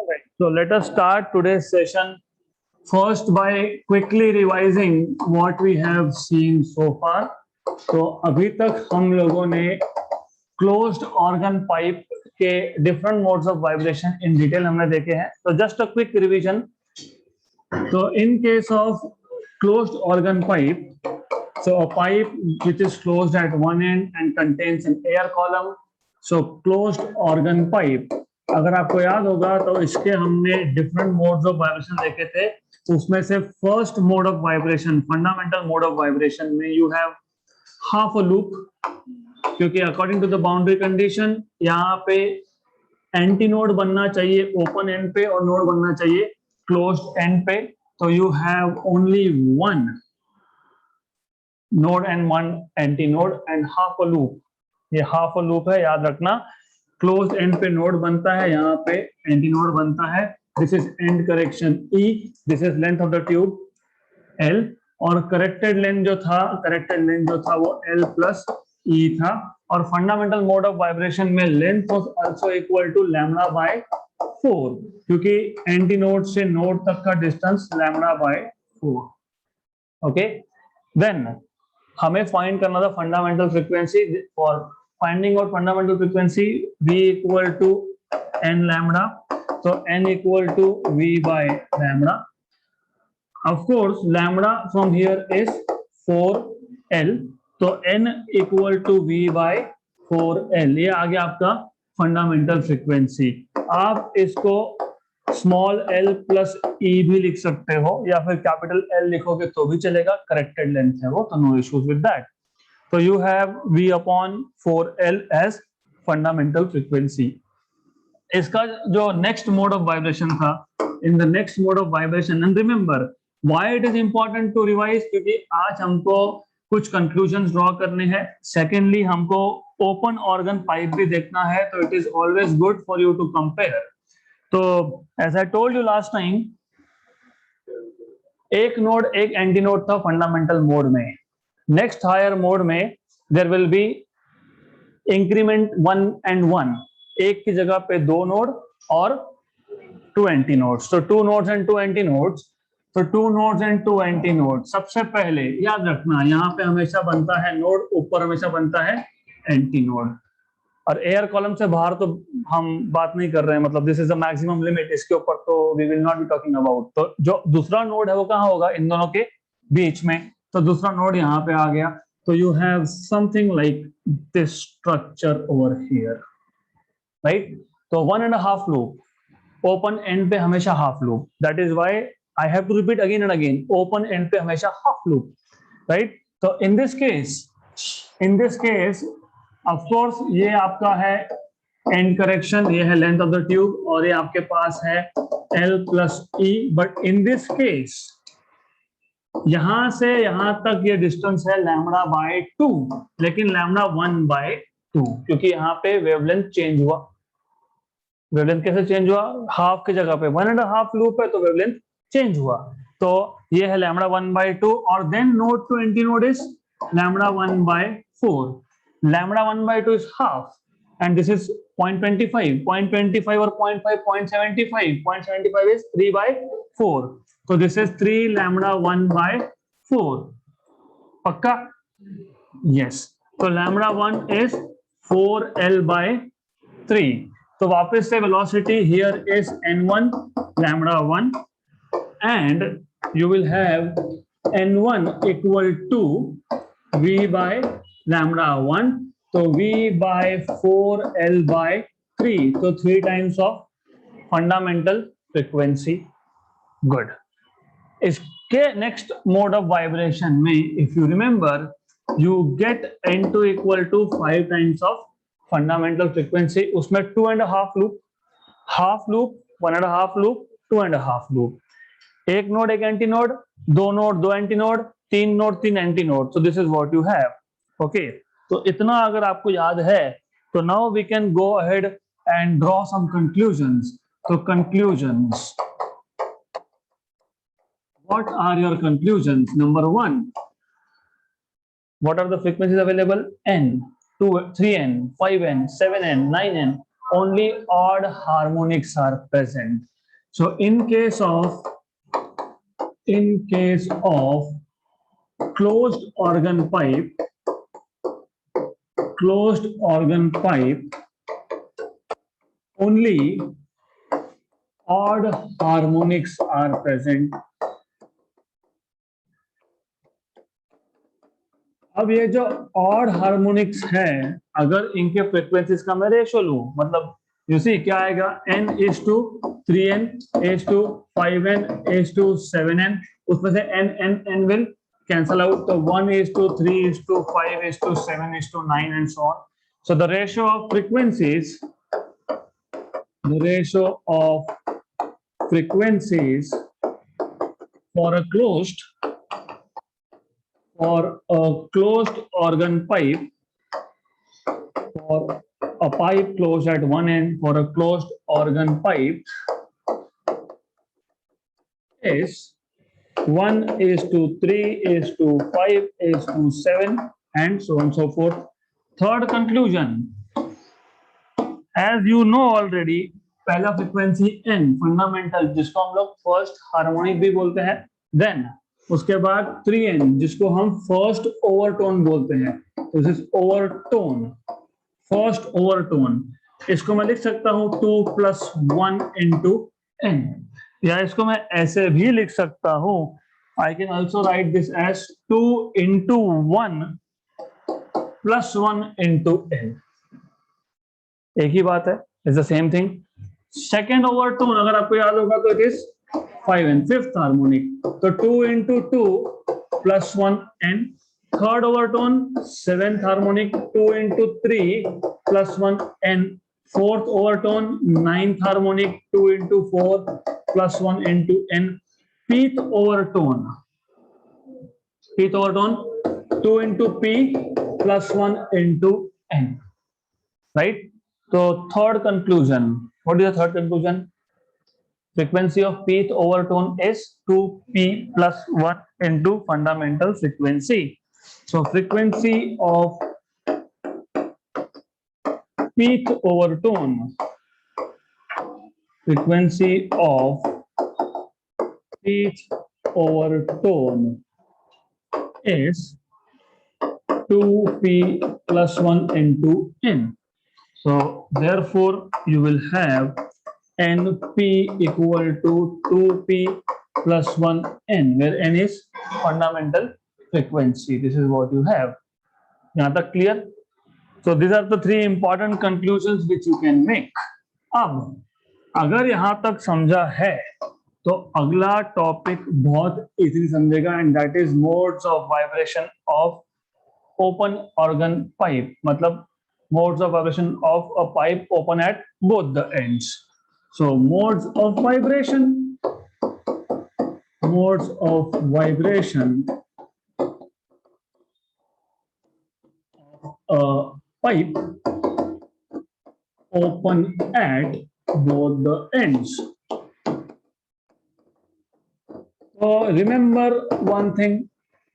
So let us start today's session first by quickly revising what we have seen so far. तो अभी तक हम लोगों ने क्लोज्ड ऑर्गन पाइप के different modes of vibration in detail हमने देखे हैं. तो जस्ट अ क्विक रिवीजन. तो in case of closed organ pipe, so a pipe which is closed at one end and contains an air column, so closed organ pipe. अगर आपको याद होगा तो इसके हमने डिफरेंट मोड्स ऑफ वाइब्रेशन देखे थे. उसमें से first mode of vibration, fundamental mode of vibration में you have half a loop, क्योंकि according to the boundary condition यहाँ पे एंटी नोड बनना चाहिए ओपन एंड पे और नोड बनना चाहिए क्लोज्ड एंड पे. तो you have only one node and one anti node and half a loop. ये हाफ अ लूप है, याद रखना. क्लोज एंड पे नोड बनता है, यहाँ पे एंटी नोड बनता है. This is end correction E, this is length of the tube L, और करेक्टेड लेंथ जो था वो L प्लस E था. और फंडामेंटल मोड ऑफ वाइब्रेशन में length was also equal to lambda by 4, क्योंकि एंटी नोड से नोड तक का distance lambda by 4. Okay, then हमें फाइंड करना था fundamental frequency. For finding out fundamental frequency V equal to n lambda, तो n equal to V by lambda. Of course lambda from here is 4L, तो n equal to V by 4L. ये आ गया आपका fundamental frequency. आप इसको small l plus E भी लिख सकते हो, या फिर कैपिटल L लिखोगे तो भी चलेगा. करेक्टेड लेंथ है वो, तो नो इश्यूज विद दैट. तो you have V upon 4L as fundamental frequency. इसका जो नेक्स्ट मोड ऑफ वाइब्रेशन था, in the next mode of vibration, and remember why it is important to revise, क्योंकि आज हमको कुछ कंक्लूजन्स ड्रॉ करने हैं. सेकेंडली हमको ओपन ऑर्गन पाइप भी देखना है, तो it is always good for you to compare. तो as I told you last time, एक नोड एक एंटी नोड था फंडामेंटल मोड में. नेक्स्ट हायर मोड में there will be increment 1 and 1, एक की जगह पे 2 नोड और 2 एंटी नोड्स. तो 2 नोड्स एंड 2 एंटी नोड्स. तो 2 नोड्स एंड 2 एंटी नोड. सबसे पहले याद रखना, यहाँ पे हमेशा बनता है नोड, ऊपर हमेशा बनता है एंटी नोड. और एयर कॉलम से बाहर तो हम बात नहीं कर रहे हैं, मतलब this is the maximum limit. इसके ऊपर तो we will not be talking about. तो जो दूसरा नोड है वो कहाँ होगा? इन दोनों के बीच में. तो दूसरा नोड यहाँ पे आ गया. तो you have something like this structure over here, right. तो 1.5 लूप. ओपन एंड पे हमेशा half loop. That is why I have to repeat again and again. Open end पे हमेशा हाफ लूप, राइट. तो in this case of course ये आपका है and correction, ये है लेंथ ऑफ द ट्यूब, और ये आपके पास है L plus E. But in this case यहां से यहां तक ये डिस्टेंस है लैम्डा बाय 2, लेकिन लैम्डा 1 बाय 2, क्योंकि यहाँ पे वेवलेंथ चेंज हुआ. वेवलेंथ कैसे चेंज हुआ? हाफ की जगह पे 1.5 लूप है, तो वेवलेंथ चेंज हुआ. तो ये है लैम्डा 1 बाय 2, और then node to antinode is lambda 1 by 4. Lambda 1 by 2 is half, and this is 0.25 और 0.5 0.75 इज 3 बाय 4. तो दिस इज 3 लैम्डा 1 बाय 4. पक्का? यस. तो लैम्डा 1 इज 4L बाय 3. तो वापस से velocity here is n1 lambda 1, and you will have n1 equal to V by lambda 1. तो V by 4L by 3. तो 3 times of fundamental frequency. Good. इसके next mode of vibration में if you remember, you get n2 equal to 5 times of fundamental frequency. उसमें 2.5 loop, half loop, 1.5 loop, 2.5 loop. एक node एक anti node, 2 node 2 anti node, 3 node 3 antinode. So this is what you have. Okay, तो इतना अगर आपको याद है, तो now we can go ahead and draw some conclusions. तो conclusions, what are your conclusions? Number 1, what are the frequencies available? N, 2, 3N, 5N, 7N, 9N. Only odd harmonics are present. So in case of closed organ pipe, only odd harmonics are present. अब ये जो odd harmonics है, अगर इनके frequencies का मैं ratio लूं, मतलब यू सी क्या आएगा, n:3n, n:5n, n:7n, उसमें से n विल कैंसल आउट, तो 1:3:5:7:9 and so on. So the ratio of frequencies for a closed organ pipe, for a pipe closed at one end, for a closed organ pipe is 1:3:5:7 and so on and so forth. Third conclusion, as you know already, पहला frequency n fundamental, जिसको हम लोग first harmonic भी बोलते हैं, then उसके बाद 3n जिसको हम फर्स्ट ओवरटोन बोलते हैं, this is overtone, first overtone. इसको मैं लिख सकता हूं 2 + 1 × n, या इसको मैं ऐसे भी लिख सकता हूं, I can also write this as 2 × 1 + 1 × n। एक ही बात है, it's the same thing. Second overtone अगर आपको याद होगा तो it is 5n, fifth harmonic, तो 2 × 2 + 1n। Third overtone seventh harmonic, 2 × 3 + 1n। Fourth overtone ninth harmonic, 2 × 4 + 1 × n। Pith overtone 2 × p + 1 × n, right? So third conclusion, what is the third conclusion? Frequency of pth overtone is 2p + 1 into fundamental frequency. So frequency of pth overtone is 2p + 1 × n. So therefore you will have np equal to 2p + 1n, where n is fundamental frequency. This is what you have. यहाँ तक clear? So these are the three important conclusions which you can make. अब अगर यहाँ तक समझा है तो अगला टॉपिक बहुत इजीली समझेगा, and that is modes of vibration of open organ pipe, मतलब modes of vibration of a pipe open at both the ends. So modes of vibration of a pipe open at both the ends. So remember one thing,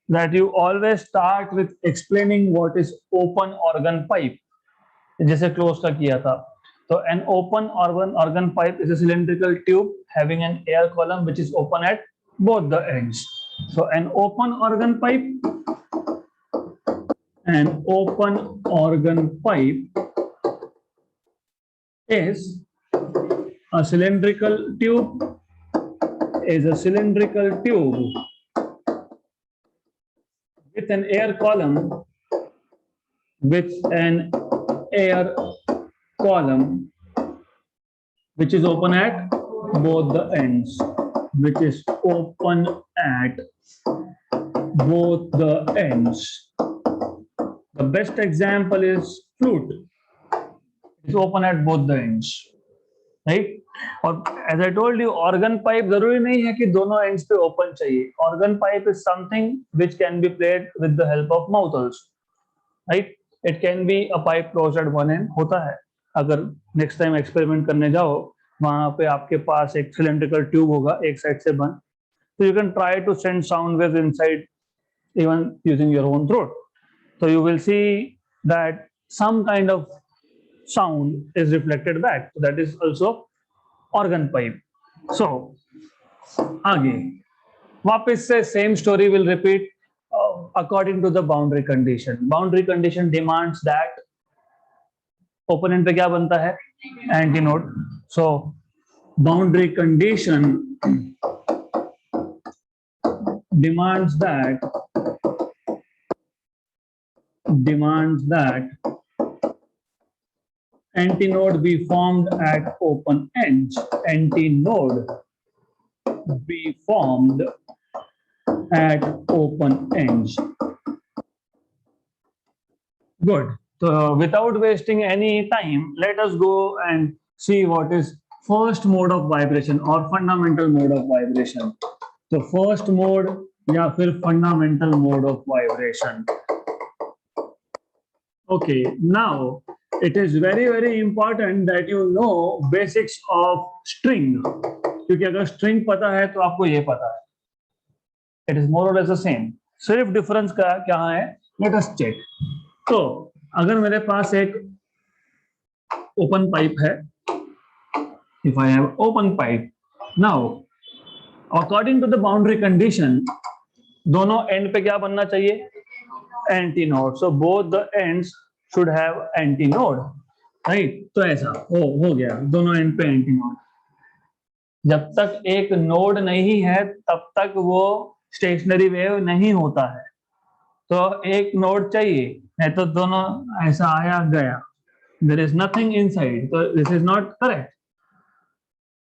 that you always start with explaining what is open organ pipe, जैसे close का किया था। तो an open organ pipe is a cylindrical tube having an air column which is open at both the ends. So an open organ pipe is a cylindrical tube with an air column which is open at both the ends, The best example is flute. It's open at both the ends, right? और as I told you, organ pipe जरूरी नहीं है कि दोनों ends पे open चाहिए. Organ pipe is something which can be played with the help of mouth also, right? It can be a pipe closed at one end, होता है। अगर next time experiment करने जाओ, वहां पे आपके पास एक cylindrical tube होगा एक साइड से बंद, so you can try to send sound waves inside even using your own throat. So you will see that some kind of sound is reflected back. So that is also organ pipe. सो आगे वापस से same story will repeat according to the boundary condition. Boundary condition demands that open end पे क्या बनता है, antinode. So boundary condition demands that antinode be formed at open ends. Antinode be formed at open ends. Good. So without wasting any time, let us go and see what is first mode of vibration or fundamental mode of vibration. So first mode या फिर fundamental mode of vibration. Okay, now it is very very important that you know basics of string. क्योंकि अगर string पता है तो आपको ये पता है. It is more or less the same. सिर्फ difference का क्या है? Let us check. तो अगर मेरे पास एक open pipe है, if I have open pipe, now according to the boundary condition, दोनों end पे क्या बनना चाहिए? Antinode. So both the ends should have antinode, right? तो ऐसा हो गया, दोनों end पे antinode. जब तक एक नोड नहीं है तब तक वो स्टेशनरी वेव नहीं होता है. तो एक नोड चाहिए, नहीं तो दोनों ऐसा आया गया. There is nothing inside. So this is not correct.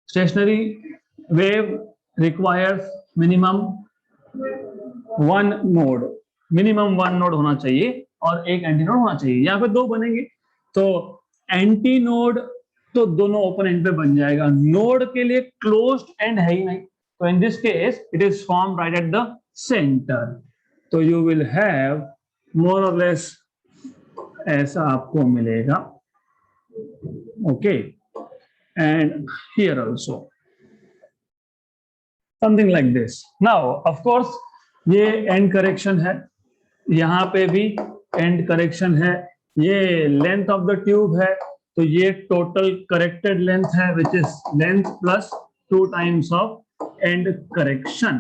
Stationary wave requires minimum one node. Minimum one node होना चाहिए और एक एंटी नोड होना चाहिए. यहाँ पे दो बनेंगे तो एंटी नोड तो दोनों ओपन एंड पे बन जाएगा. नोड के लिए क्लोज्ड एंड है ही नहीं, तो in this case it is form right at the centre. तो you will have more or less ऐसा आपको मिलेगा. Okay, and here also something like this. Now of course ये एंड करेक्शन है, यहाँ पे भी एंड करेक्शन है. ये लेंथ ऑफ द ट्यूब है तो ये टोटल करेक्टेड लेंथ है which is length plus 2 times of and correction.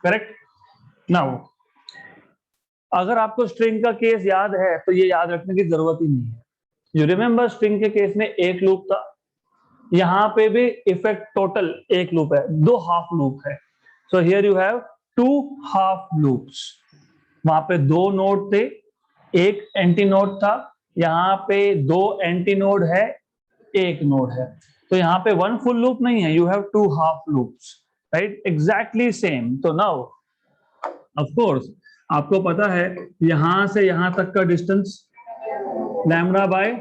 Correct. Now अगर आपको स्ट्रिंग का केस याद है तो ये याद रखने की जरूरत ही नहीं है. यू रिमेंबर स्ट्रिंग के केस में एक लूप था, यहाँ पे भी इफेक्ट टोटल एक लूप है, 2 हाफ लूप है. So here you have 2 half loops. वहां पे 2 नोड थे, एक एंटी नोड था. यहाँ पे 2 एंटी नोड है, एक नोड है. तो यहाँ पे 1 फुल लूप नहीं है, you have 2 half loops, right? Exactly same. तो नाउ ऑफ कोर्स आपको पता है यहां से यहां तक का डिस्टेंस लैम्डा बाय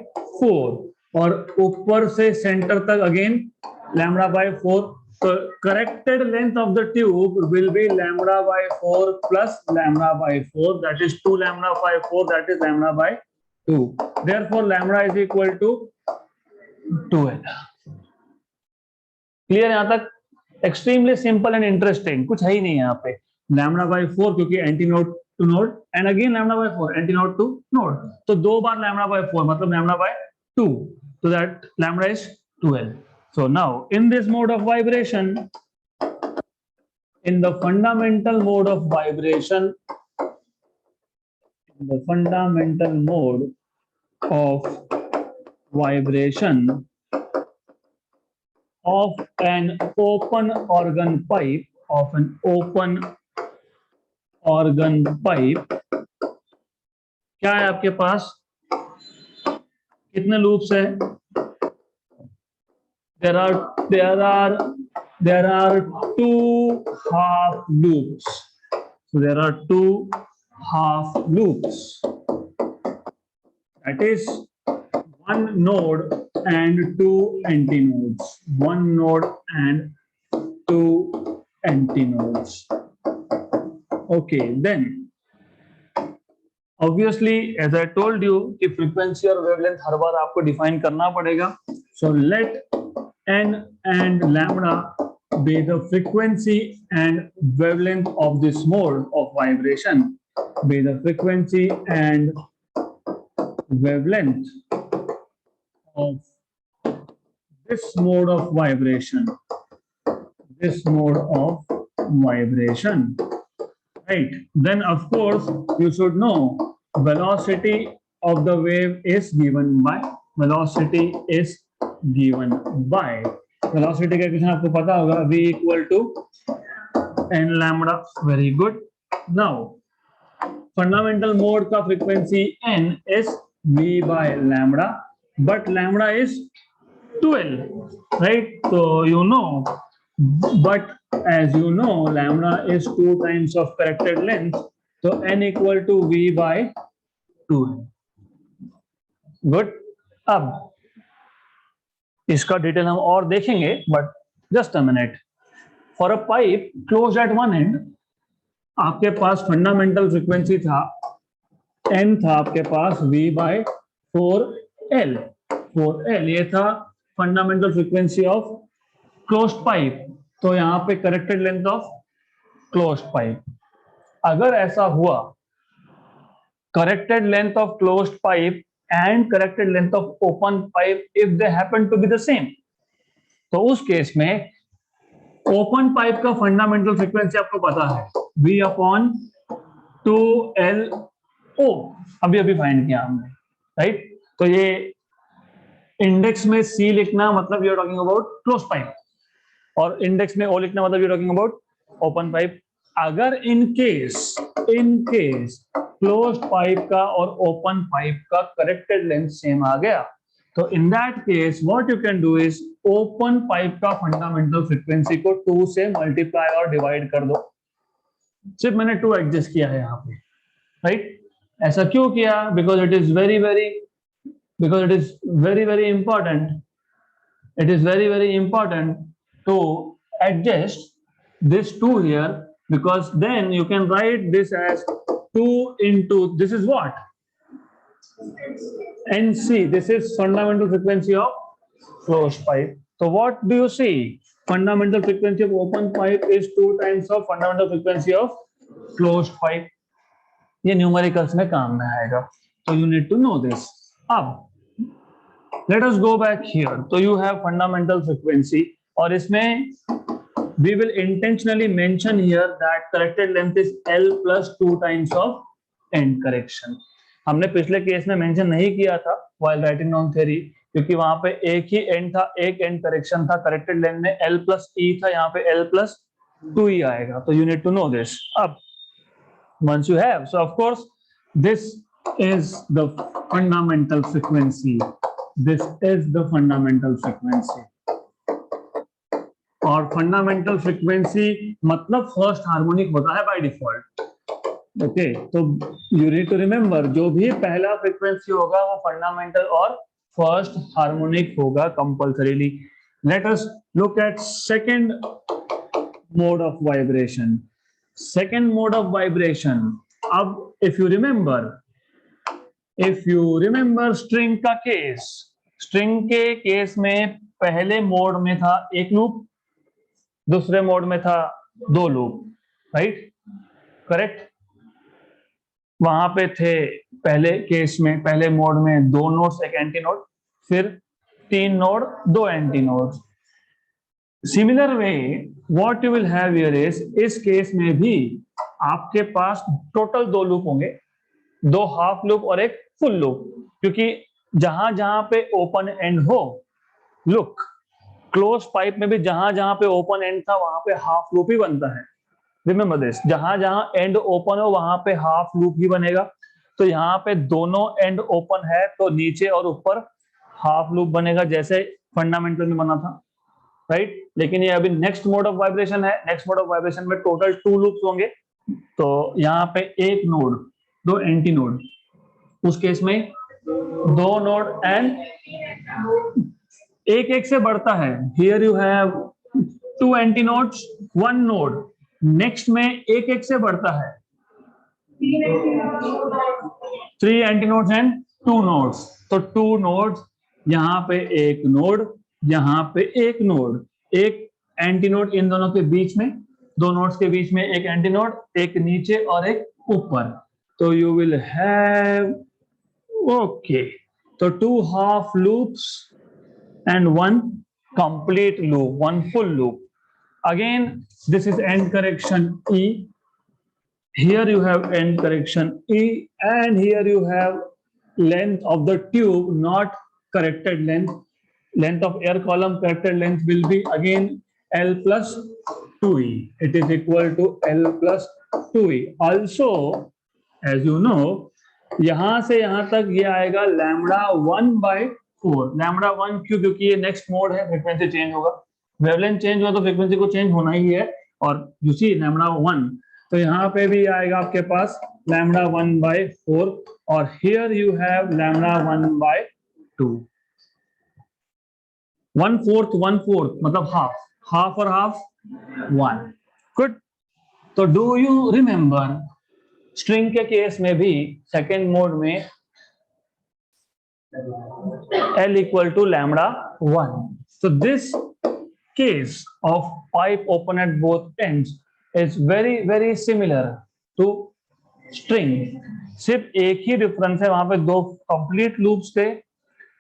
4 और ऊपर से सेंटर तक again lambda by 4. So corrected length of the tube will be lambda by 4 plus lambda by 4, that is 2 lambda by 4, that is lambda by 2. Therefore lambda is equal to 2l. Clear यहाँ तक? Extremely simple and interesting. कुछ है ही नहीं यहाँ पे. lambda by 4 क्योंकि antinode to node and again lambda by 4 antinode to node. तो 2 बार lambda by 4 मतलब lambda by 2. So that lambda is 2l. So now in this mode of vibration, in the fundamental mode of vibration, of an open organ pipe, क्या है आपके पास? कितने loops है? There are 2 half loops. So there are 2 half loops. That is 1 node and 2 antinodes. 1 node and 2 antinodes. Okay, then obviously as I told you कि frequency और wavelength हर बार आपको define करना पड़ेगा. So let n and lambda be the frequency and wavelength of this mode of vibration. Be the frequency and wavelength of this mode of vibration. this mode of vibration, right? Then of course you should know velocity of the wave is given by velocity का question आपको पता होगा, v equal to n lambda. Very good. Now fundamental mode का frequency n is v by lambda, but lambda is 12, right? So you know, but as you know, lambda is 2 times of corrected length, so n equal to v by 2. Good. अब इसका detail हम और देखेंगे, but just a minute. For a pipe close eight one and आपके पास fundamental frequency था n, था आपके पास v by 4l. ये था fundamental frequency of closed pipe. तो यहां पे corrected length of closed pipe. अगर ऐसा हुआ, corrected length of closed pipe and corrected length of open pipe, if they happen to be the same, तो उस केस में ओपन पाइप का फंडामेंटल फ्रीक्वेंसी आपको पता है v अपॉन 2LO. अभी फाइंड किया हमने, राइट? तो ये इंडेक्स में C लिखना मतलब you are talking about close pipe, और इंडेक्स में O लिखना मतलब you are talking about open pipe. अगर इन केस क्लोज्ड पाइप का और ओपन पाइप का करेक्टेड लेंथ सेम आ गया, तो in that case what you can do is open pipe का फंडामेंटल फ्रीक्वेंसी को 2 से मल्टीप्लाई और डिवाइड कर दो. सिर्फ मैंने 2 एडजस्ट किया है यहाँ पे, राइट? ऐसा क्यों किया? Because it is very important. It is very important to adjust this 2 here, because then you can write this as 2 into, this is what? NC. This is fundamental frequency of closed pipe. So what do you see? Fundamental frequency of open pipe is 2 times of fundamental frequency of closed pipe. ये numericals में काम में आएगा, तो you need to know this. अब let us go back here. तो you have fundamental frequency, और इसमें we will intentionally mention here that corrected length is L plus 2 times of end correction. हमने पिछले केस में मेंशन नहीं किया था while writing down theory, क्योंकि वहां पे एक ही एंड था, एक एंड करेक्शन था. करेक्टेड लेंथ में L plus E था, यहाँ पे L plus 2E आएगा. तो you need to know this. अब once you have, so of course this is the fundamental frequency. This is the fundamental frequency. और fundamental frequency मतलब first harmonic होता है बाय डिफॉल्ट. ओके, तो you need to remember, जो भी पहला frequency होगा वो फंडामेंटल और फर्स्ट हार्मोनिक होगा compulsorily. Let us look at second mode of vibration. अब इफ यू रिमेंबर स्ट्रिंग का केस, स्ट्रिंग के केस में पहले मोड में था एक लूप, दूसरे मोड में था 2 लूप, राइट? करेक्ट. वहां पे थे पहले केस में, पहले मोड में 2 नोड्स, एक एंटी नोड, फिर 3 node, 2 anti nodes. Similar way what you will have here is, इस केस में भी आपके पास टोटल 2 लूप होंगे, 2 हाफ लूप और एक फुल लूप, क्योंकि जहां जहां पे ओपन एंड हो, लुक क्लोज पाइप में भी जहां जहां पे ओपन एंड था वहां पे हाफ लूप ही बनता है. रिमेंबर दिस, जहां जहां एंड ओपन हो वहां पे हाफ लूप ही बनेगा. तो यहाँ पे दोनों एंड ओपन है तो नीचे और ऊपर हाफ लूप बनेगा, जैसे फंडामेंटल में बना था, राइट? लेकिन ये अभी नेक्स्ट मोड ऑफ वाइब्रेशन है. नेक्स्ट मोड ऑफ वाइब्रेशन में टोटल 2 लूप्स होंगे. तो यहाँ पे एक नोड, 2 एंटी नोड, उस केस में 2 नोड एंड एक से बढ़ता है. Here you have 2 anti nodes, 1 node. Next में एक से बढ़ता है, 3 एंटी नोड्स एंड 2 नोड्स. तो 2 नोड्स, यहाँ पे एक नोड, यहाँ पे एक नोड, एक एंटी नोड इन दोनों के बीच में, 2 नोड्स के बीच में एक एंटी नोड, एक नीचे और एक ऊपर. तो यू विल हैव, ओके, तो 2 half loops and 1 complete loop, 1 full loop. again this is end correction E. Here you have end correction E, and here you have length of the tube, not corrected length. Length of air column corrected length will be again L plus 2E. It is equal to L plus 2E. Also, as you know, यहां से यहां तक ये आएगा lambda 1/4. Lambda 1 क्यों? क्योंकि ये next mode है, फ्रीक्वेंसी चेंज होगा, वेवलेंथ चेंज हुआ तो फ्रीक्वेंसी को चेंज होना ही है. और यू सी लैम्बडा 1, तो यहाँ पे भी आएगा आपके पास लैम्बडा 1/4, और हियर यू हैव लैम्बडा 1/2. 1/4 मतलब हाफ और हाफ 1. गुड. तो डू यू रिमेंबर स्ट्रिंग के केस में भी सेकेंड मोड में L equal to lambda 1. So this case of pipe open at both ends is very similar to string. सिर्फ एक ही difference है, वहां पे दो कंप्लीट लूप्स थे,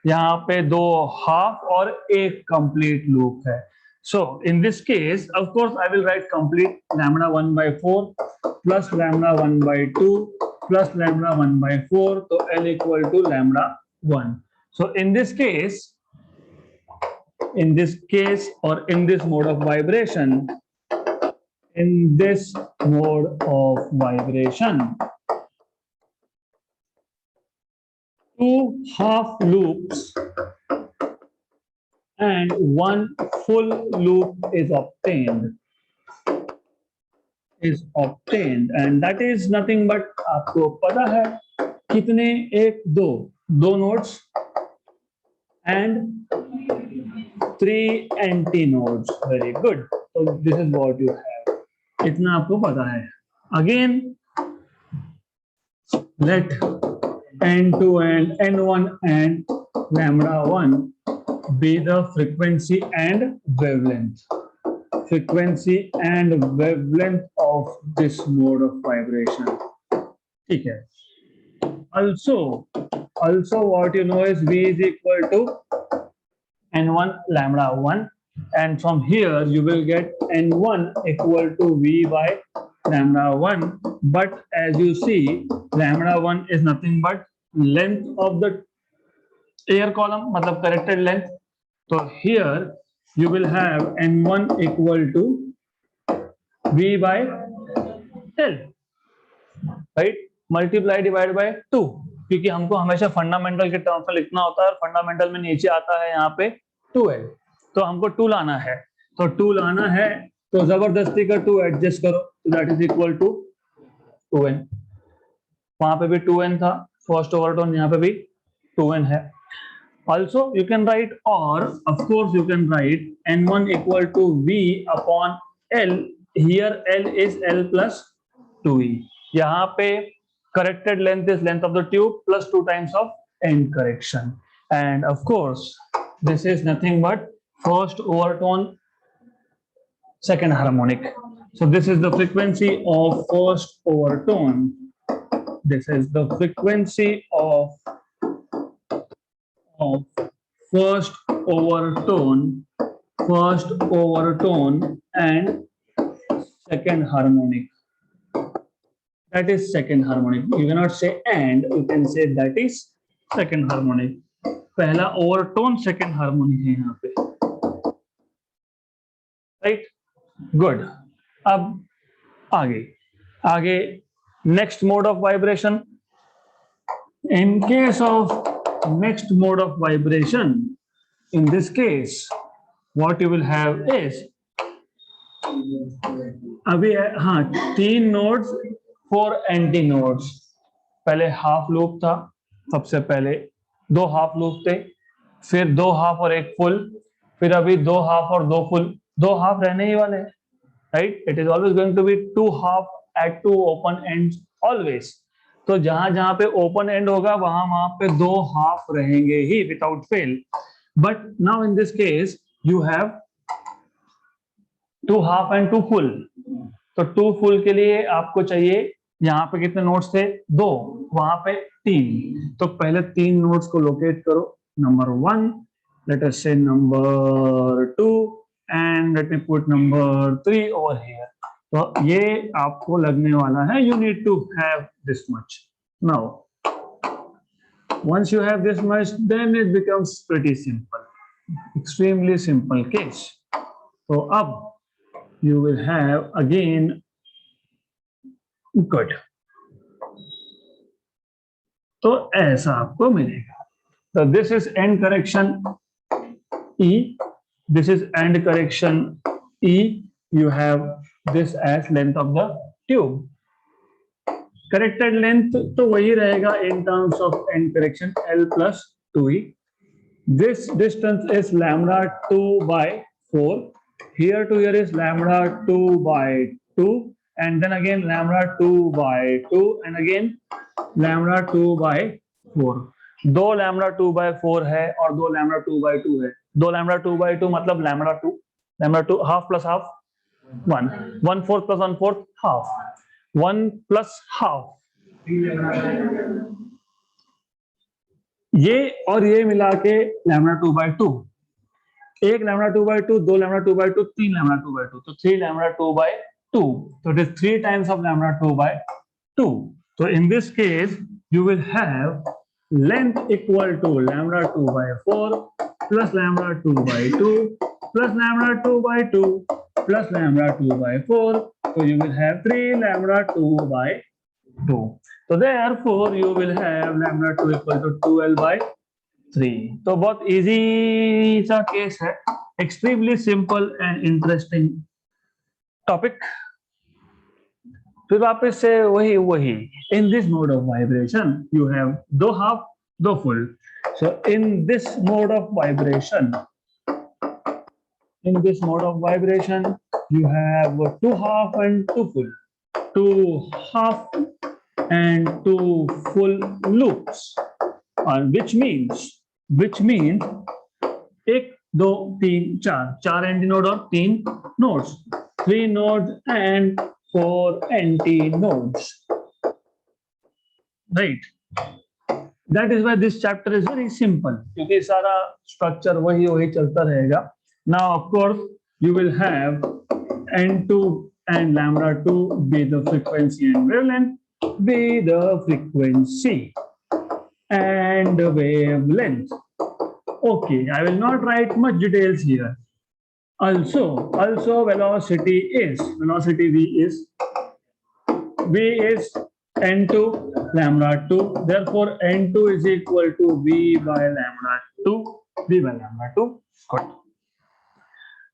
यहाँ पे दो हाफ और एक कंप्लीट लूप है. So in this case, of course, I will write complete lambda 1/4 plus lambda 1/2 plus lambda 1/4. So L equal to lambda 1. So in this case, or in this mode of vibration, two half loops and one full loop is obtained, and that is nothing but, आपको पता है कितने, एक दो nodes and 3 anti nodes. Very good. So this is what you have. इतना आपको पता है. Again, let n2 and n1 and lambda 1 be the frequency and wavelength. Frequency and wavelength of this mode of vibration. ठीक है. Also what you know is V is equal to n1 lambda 1, and from here you will get n1 equal to V by lambda 1. But as you see, lambda 1 is nothing but length of the air column, मतलब corrected length. So here you will have n1 equal to V by L, right? Multiply divided by 2, क्योंकि हमको हमेशा fundamental के terms में लिखना होता है, और फंडामेंटल में नीचे आता है यहाँ पे 2L, तो हमको 2 लाना है. तो 2 लाना है तो जबरदस्ती का 2 एडजस्ट करो, तो that is equal to 2n. वहां पे भी 2n था, फर्स्ट ओवरटोन यहाँ पे भी 2n है. Also you can write, or of course you can write n1 equal to V upon L. Here L is L plus 2E. यहाँ पे corrected length is length of the tube plus 2 times of end correction, and of course this is nothing but first overtone, second harmonic. So this is the frequency of first overtone. This is the frequency of first overtone and second harmonic. That is second harmonic. You cannot say and, you can say that is second harmonic. पहला overtone second harmonic है यहाँ पे, right. Good. अब आगे next mode of vibration. In case of next mode of vibration, in this case what you will have is, अभी हाँ 3 nodes 4 anti nodes. पहले half loop था, सबसे पहले 2 हाफ लूप थे, फिर 2 हाफ और एक फुल, फिर अभी 2 हाफ और 2 फुल. 2 हाफ रहने ही वाले, right. It is always going to be 2 half at 2 open ends always. तो जहां पे ओपन एंड होगा वहां पे 2 हाफ रहेंगे ही without fail. But now in this case you have 2 half and 2 full. तो 2 फुल के लिए आपको चाहिए, यहाँ पे कितने नोड्स थे? 2, वहां पे 3. तो पहले 3 नोड्स को लोकेट करो. नंबर 1, लेट अस से number 2 and let me put number 3 over here. तो ये आपको लगने वाला है, you need to have this much. Now, once you have this much, then it becomes pretty simple, extremely simple case. So अब you will have again good. तो ऐसा आपको मिलेगा. So this is end correction E. This is end correction E. You have this as length of the tube. Corrected length तो वही रहेगा in terms of end correction L plus 2E. This distance is lambda 2 by 4. Here to here is lambda 2 by 2, and then again lambda 2 by 2, and again lambda 2 by 4. दो lambda 2 by 4 है और दो lambda 2 by 2 है. दो lambda 2 by 2 मतलब lambda 2 half plus half 1, 1/4 plus 1/4 half, 1 plus half. ये और ये मिला के lambda 2 by 2. एक lambda 2 by 2, दो lambda 2 by 2, तीन lambda 2 by 2, तो 3 lambda 2 by 2. So it is 3 times of lambda 2 by 2. So in this case, you will have length equal to lambda 2 by 4 plus lambda 2 by 2 plus lambda 2 by 2 plus lambda 2 by 4. So you will have 3 lambda 2 by 2. So therefore, you will have lambda 2 equal to 2L by 3. तो बहुत easy सा case है, extremely simple and interesting topic. फिर वापस से वही in this mode of vibration you have दो half दो full. So in this mode of vibration you have 2 half and 2 full, 2 half and 2 full loops, which means एक दो तीन चार एंटी नोड और 3 nodes, 3 nodes and 4 anti nodes, right? That is why this chapter is very simple, क्योंकि सारा structure वही चलता रहेगा. Now of course you will have n2 and lambda 2 be the frequency and wavelength, be the frequency and wavelength. Okay, I will not write much details here. Also velocity V is n2 lambda 2. Therefore n2 is equal to V by lambda 2. Good.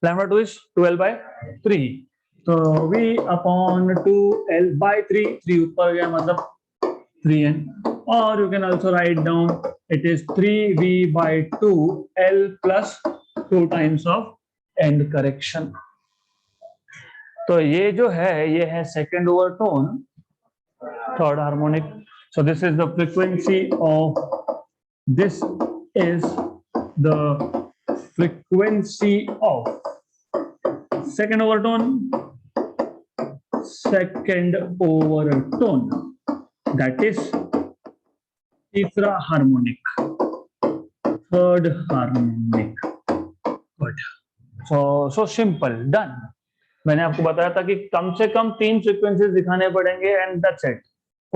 Lambda 2 is 2L by 3. So V upon 2L by 3. 3 ऊपर गया मतलब 3n. Or you can also write down it is 3V by 2L plus 2 times of end correction. तो ये जो है ये है second overtone, third harmonic. So this is the frequency of second overtone. That is तीसरा harmonic, third harmonic. Good. So simple, done. मैंने आपको बताया था कि कम से कम 3 फ्रीक्वेंसीज दिखाने पड़ेंगे एंड दैट्स इट.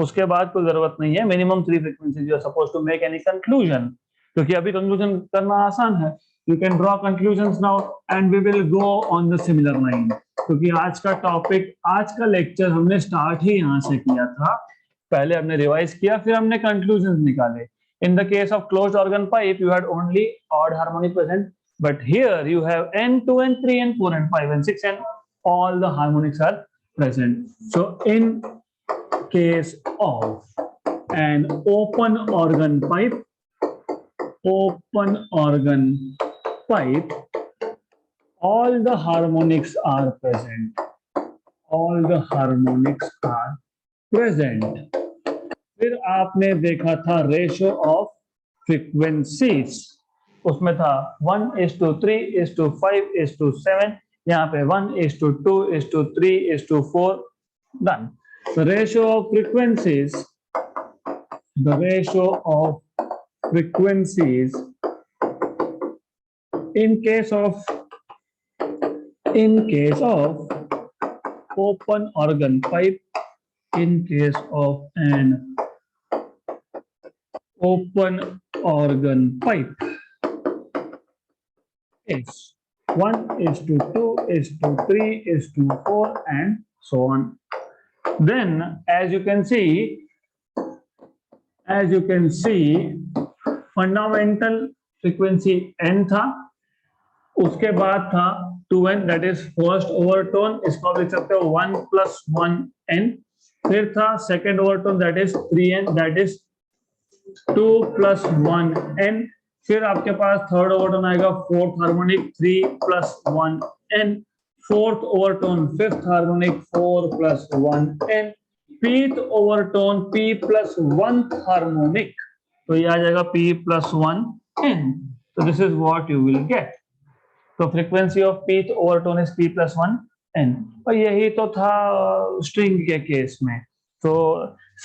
उसके बाद कोई जरूरत नहीं है. Minimum 3 frequencies you are supposed to make any conclusion, क्योंकि अभी कंक्लूजन करना आसान है. You can draw conclusions now and we will go on the similar line, क्योंकि आज का टॉपिक, आज का लेक्चर हमने स्टार्ट ही यहाँ से किया था. पहले हमने रिवाइज किया, फिर हमने कंक्लूजन्स निकाले. In the case of closed organ pipe, you had only odd harmonic present, but here you have n2 and 3 and 4 and 5 and 6 and all the harmonics are present. So in case of an open organ pipe, all the harmonics are present. फिर आपने देखा था ratio of frequencies, उसमें था 1:3:5:7. यहाँ पे 1:2:3:4. Done. The ratio of frequencies in case of in case of open organ pipe, in case of an open organ pipe is 1:2:3:4 and so on. Then as you can see fundamental frequency n था, उसके बाद था 2n that is first overtone, इसको लिख सकते हो 1 + 1n, फिर था second overtone that is 3n that is 2 + 1n, फिर आपके पास थर्ड ओवरटोन आएगा fourth harmonic 3 + 1n, fourth overtone fifth harmonic 4 + 1n, pth overtone p + 1 harmonic, तो ये आ जाएगा p + 1n. तो this is what you will get. तो frequency of pth overtone is p + 1n. और यही तो था स्ट्रिंग के केस में. तो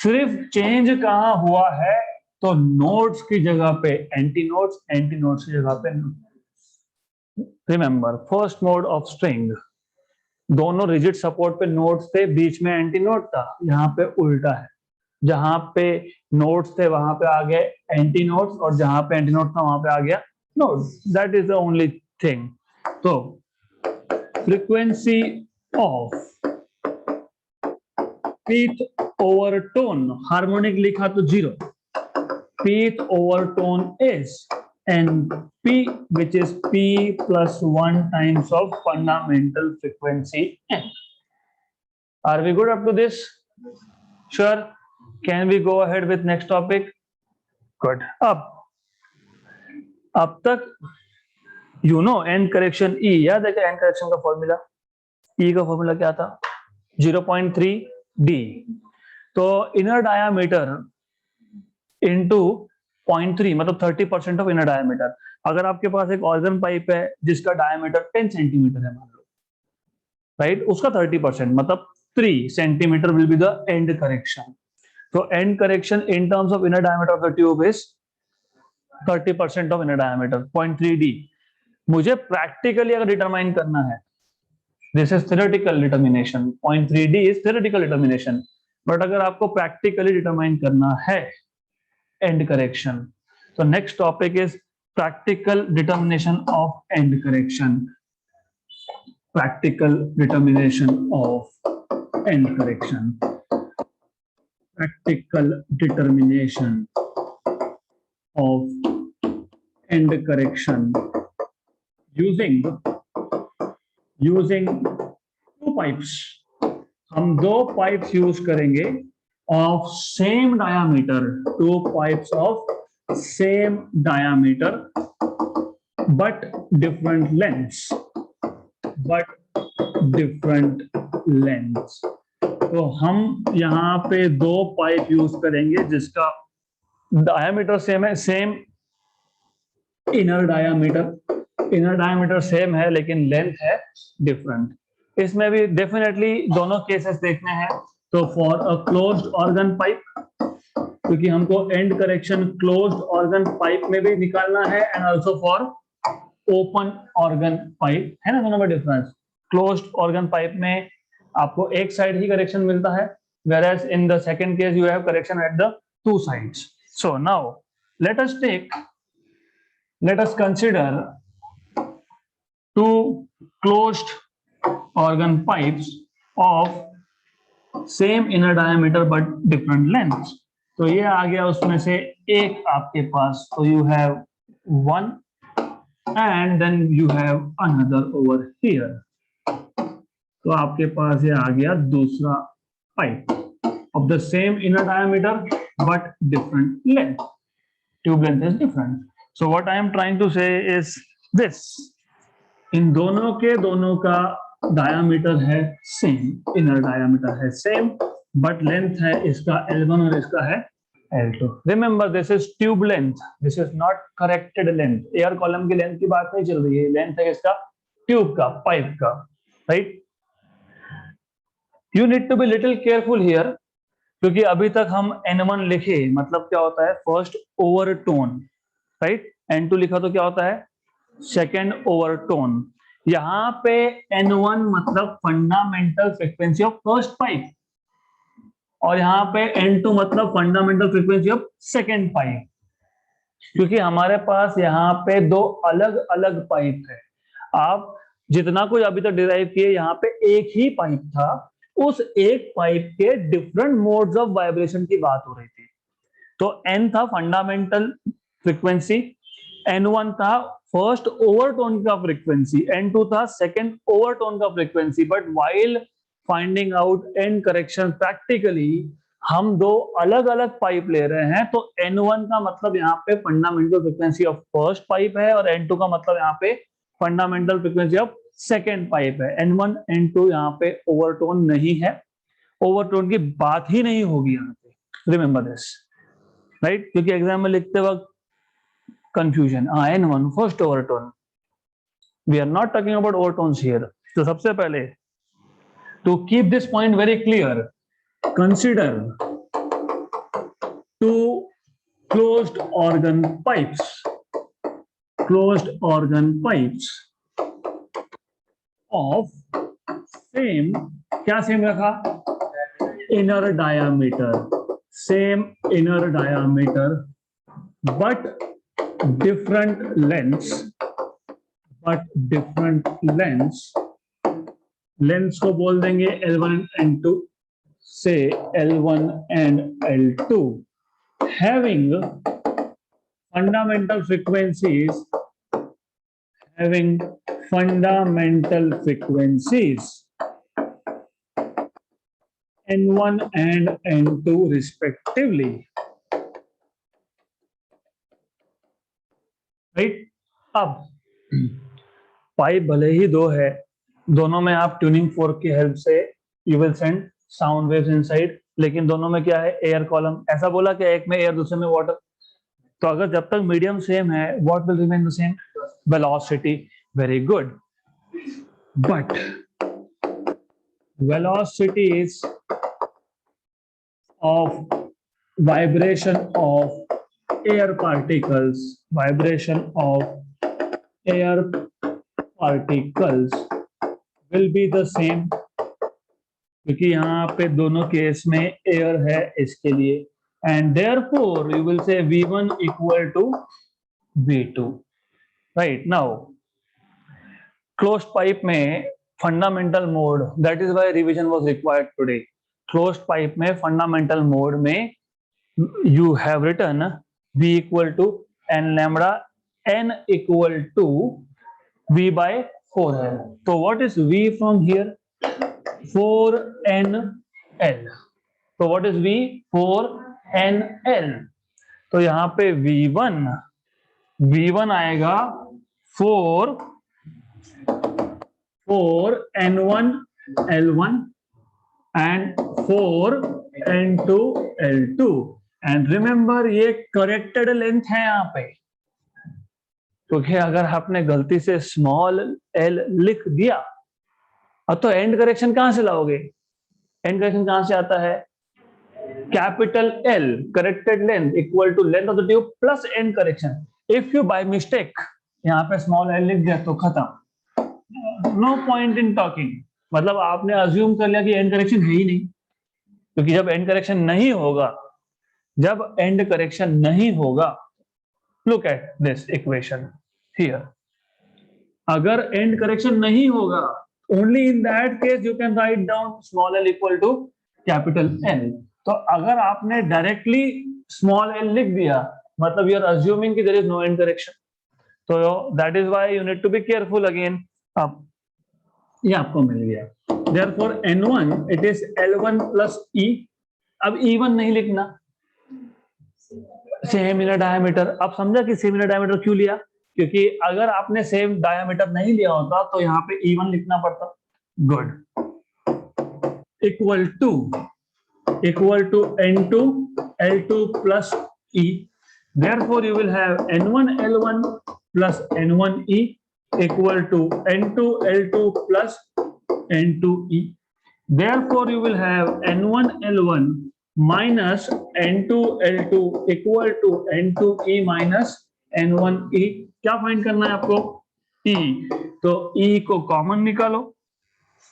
सिर्फ चेंज कहाँ हुआ है, तो नोड्स की जगह पे एंटी नोड्स की जगह पे. Remember first mode of string, दोनों रिजिड सपोर्ट पे नोड्स थे, बीच में एंटी नोड था. यहाँ पे उल्टा है, जहां पे नोड्स थे वहां पे आ गए एंटी नोड्स, और जहां पे एंटी नोड था वहां पे आ गया node. That is the only thing. तो frequency of pth overtone, harmonic लिखा तो 0, pth overtone is NP, which is P + 1 times of fundamental frequency N. Are we good up to this? Sure. Can we go ahead with next topic? Good. अब तक you know N correction E, याद है क्या N correction का formula? E का formula क्या था? 0.3 D. तो इनर डायामीटर इंटू 0.3 मतलब 30% ऑफ इनर डायमीटर. अगर आपके पास एक ऑर्गन पाइप है जिसका डायमीटर 10 सेंटीमीटर है मान लो, राइट, उसका 30% मतलब 3 centimetre will be the end correction. तो end correction in terms of inner diameter of the tube is 30% of inner diameter 0.3 D. मुझे प्रैक्टिकली अगर डिटरमाइन करना है, this is theoretical determination, 0.3 D is theoretical determination, but अगर आपको practically determine करना है end correction, so next topic is practical determination of end correction. Practical determination of end correction. Practical determination of end correction using two pipes. हम दो pipes use करेंगे of same diameter, two pipes of same diameter but different lengths. तो हम यहाँ पे दो pipe use करेंगे जिसका डायमीटर सेम है, सेम इनर डायमीटर सेम है लेकिन लेंथ है डिफरेंट. इसमें भी डेफिनेटली दोनों केसेस देखने हैं. तो for a closed organ pipe, क्योंकि हमको and correction closed organ pipe में भी निकालना है and also for open organ pipe, है ना दोनों में डिफरेंस. क्लोज्ड ऑर्गन पाइप में आपको एक साइड ही करेक्शन मिलता है, whereas in the second case you have correction at the two sides. So now let us consider two closed organ pipes of same inner diameter but different length. तो ये आ गया उसमें से एक आपके पास, तो you have one and then you have another over here. तो आपके पास ये आ गया दूसरा pipe of the same inner diameter but different length. Tube length is different. So what I am trying to say is this, इन दोनों का डायमीटर है सेम, इनर डायमीटर है सेम, बट लेंथ है इसका L1 और इसका है L2. Remember this is tube length, this is not corrected length. Air column की लेंथ की बात नहीं चल रही है, लेंथ है इसका ट्यूब का, पाइप का, right. You need to be little careful here, क्योंकि अभी तक हम N1 लिखे, मतलब क्या होता है फर्स्ट ओवरटोन, राइट. N2 लिखा तो क्या होता है सेकेंड ओवरटोन. यहाँ पे N1 मतलब fundamental frequency of first pipe, और यहाँ पे N2 मतलब fundamental frequency of second pipe, क्योंकि हमारे पास यहाँ पे दो अलग अलग पाइप है। आप जितना कुछ अभी तक डिराइव किए, यहाँ पे एक ही पाइप था, उस एक पाइप के डिफरेंट मोड्स ऑफ वाइब्रेशन की बात हो रही थी। तो N था फंडामेंटल फ्रीक्वेंसी, N1 था फर्स्ट ओवरटोन का फ्रीक्वेंसी, N2 था सेकंड ओवरटोन का frequency. But while finding out N correction practically हम दो अलग अलग पाइप ले रहे हैं। तो N1 का मतलब यहाँ पे fundamental frequency of first pipe है, और N2 का मतलब यहाँ पे fundamental frequency of second pipe है। N1 N2 यहाँ पे ओवरटोन नहीं है, ओवरटोन की बात ही नहीं होगी यहाँ पे, रिमेंबर दिस, राइट? क्योंकि एग्जाम में लिखते वक्त confusion, N1 first overtone, we are not talking about overtones here. तो सबसे पहले to keep this point very clear, consider to closed organ pipes, closed organ pipes of same, क्या same रखा? inner diameter, same inner diameter but different lengths, lens को बोल देंगे L1 and L2, से L1 and L2 having fundamental frequencies N1 and N2 respectively, right? अब pipe भले ही दो है, दोनों में आप ट्यूनिंग फोर्क की हेल्प से you will send sound waves inside, लेकिन दोनों में क्या है? Air column. ऐसा बोला कि एक में एयर दूसरे में वाटर। तो अगर जब तक मीडियम सेम है, what will remain the same? Velocity. Very good, but velocities of vibration of air particles will be the same, क्योंकि यहाँ पे दोनों केस में एयर है इसके लिए, and therefore you will say V1 equal to V2, right? Now closed pipe में fundamental mode, that is why revision was required today. Closed pipe में फंडामेंटल मोड में you have written V equal to n lambda, n equal to V by 4L। तो what is V from here? 4NL। तो what is V? 4NL। तो यहाँ पे V1 आएगा 4N1 L1 and 4N2 L2, and remember ये corrected length है यहाँ पे, क्योंकि अगर आपने गलती से स्मॉल l लिख दिया, अब तो एंड करेक्शन कहां से लाओगे? एंड करेक्शन कहां से आता है? Capital L corrected length equal to length of the tube plus end correction. If you by mistake यहाँ पे स्मॉल l लिख दिया तो खत्म, नो पॉइंट इन टॉकिंग। मतलब आपने अज्यूम कर लिया कि एंड करेक्शन है ही नहीं, क्योंकि जब एंड करेक्शन नहीं होगा, look at this equation here, अगर एंड करेक्शन नहीं होगा, only in that case you can write down small l equal to capital L। तो अगर आपने डायरेक्टली स्मॉल l लिख दिया, मतलब यू आर अज्यूमिंग कि there is no end correction. तो that is why you need to be careful again. अब ये आपको मिल गया, therefore N1 it is L1 plus E। अब E1 नहीं लिखना, सेम इनर डायमीटर। अब समझा कि सेम इनर डायमीटर क्यों लिया? क्योंकि अगर आपने सेम डायमीटर नहीं लिया होता तो यहाँ पे E1 लिखना पड़ता। Good. Equal to N2 L2 plus E, therefore you will have N1 L1 plus N1 E equal to N2 L2 plus N2 E, therefore you will have N1 L1 minus N2 L2 equal to N2 E minus N1 E। क्या find करना है आपको? E, तो E को common निकालो,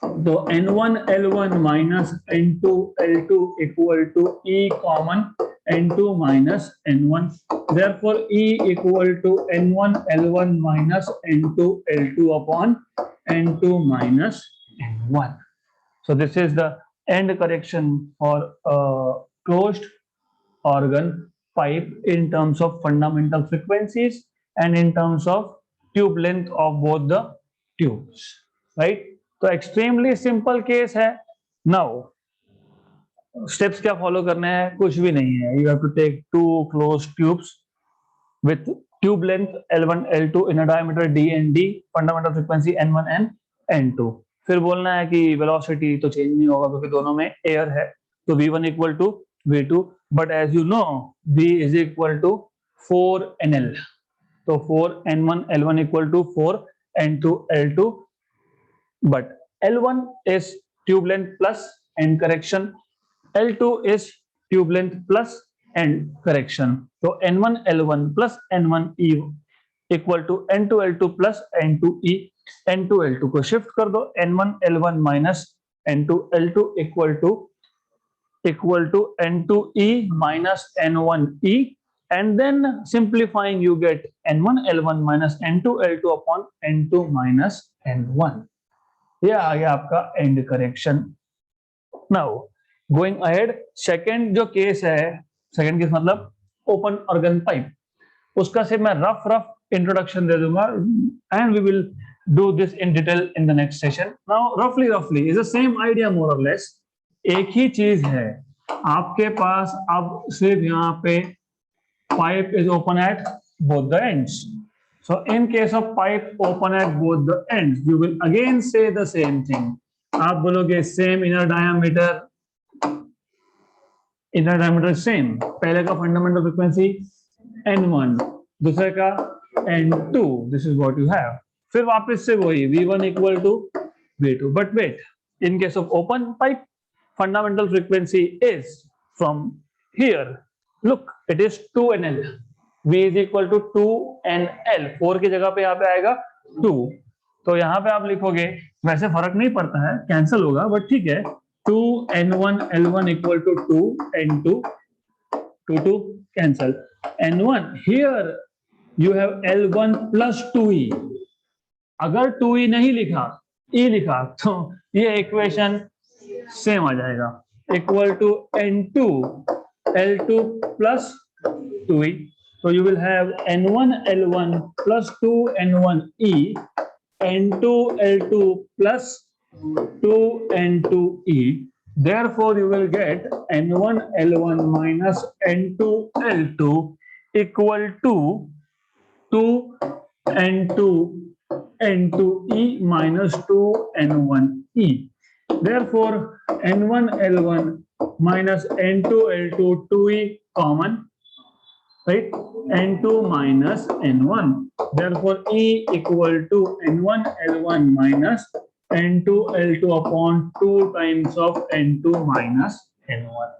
तो N1 L1 minus N2 L2 equal to E common N2 minus N1, therefore E equal to N1 L1 minus N2 L2 upon N2 minus N1. So this is the end correction for closed organ pipe in terms of fundamental frequencies and in terms of tube length of both the tubes, right? तो extremely simple case है. Now steps क्या follow करने हैं? कुछ भी नहीं है. You have to take two closed tubes with tube length L1 L2 in a diameter D and D, fundamental frequency N1 and N2. फिर बोलना है कि velocity तो change नहीं होगा क्योंकि दोनों में air है, तो V1 equal to V2, but as you know V is equal to 4NL, तो 4N1 L1 equal to 4N2 L2, but L1 is tube length plus end correction, L2 is tube length plus end correction, तो N1 L1 plus N1 E equal to N2 L2 plus N2 E. N2 L2 को shift कर दो, N1 L1 minus N2 L2 equal to N2 E minus N1 E, and then simplifying you get N1 L1 minus N2 L2 upon N2 minus N1. ये आ गया आपका end correction. Now going ahead, second जो केस है, second case मतलब open organ pipe, उसका सिर्फ मैं रफ इंट्रोडक्शन दे दूंगा and we will do this in detail in the next session. Now रफली is the same idea more or less, एक ही चीज है आपके पास. अब सिर्फ यहाँ पे pipe is open at both the ends. So in case of pipe open at both the ends, you will again say the same thing. आप बोलोगे same inner diameter same. पहले का fundamental frequency N1, दूसरे का N2. This is what you have. फिर वापस से वही V1 equal to V2. But wait, in case of open pipe, fundamental frequency is from here. Look, it is 2NL. V is equal to 2NL. 4 की जगह पे यहाँ पे आएगा 2, तो यहाँ पे आप लिखोगे, वैसे फर्क नहीं पड़ता है, कैंसिल होगा, बट ठीक है. 2N1 L1 equal to 2N2, 2 cancel. N1 here you have L1 plus 2E. अगर 2E नहीं लिखा, E लिखा, तो ये इक्वेशन सेम आ जाएगा, equal to N2 L2 plus 2E. So you will have N1 L1 plus 2 N1 E, N2 L2 plus 2 N2 E. Therefore, you will get N1 L1 minus N2 L2 equal to 2 N2 N2 E minus 2 N1 E. Therefore, N1 L1 minus N2 L2 2E common, right? N2 minus N1. Therefore, E equal to N1 L1 minus N2 L2 upon 2 times of N2 minus N1.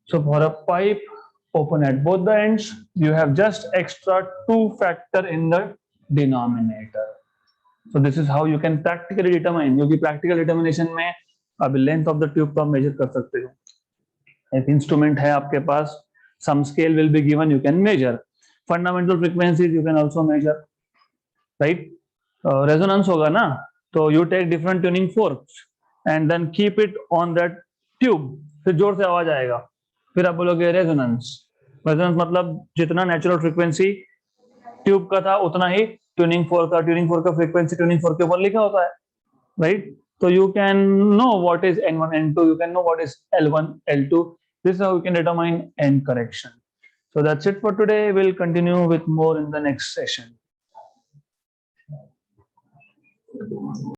So for a pipe open at both the ends, you have just extra 2 factor in the denominator. So this is how you can practically determine, जो कि practical determination में अब length of the tube को measure कर सकते हो. एक instrument है आपके पास, some scale will be given, you can measure. Fundamental frequencies you can also measure, right? Resonance होगा ना, तो you take different tuning forks and then keep it on that tube, फिर जोर से आवाज आएगा, फिर आप बोलोगे resonance. Resonance मतलब जितना natural frequency ट्यूब का था उतना ही ट्यूनिंग फोर्क का फ्रीक्वेंसी ट्यूनिंग फोर्क के ऊपर लिखा होता है, राइट? तो you can know what is N1 N2, you can know what is L1 L2. This is how you can determine end correction. So that's it for today. We'll continue with more in the next session.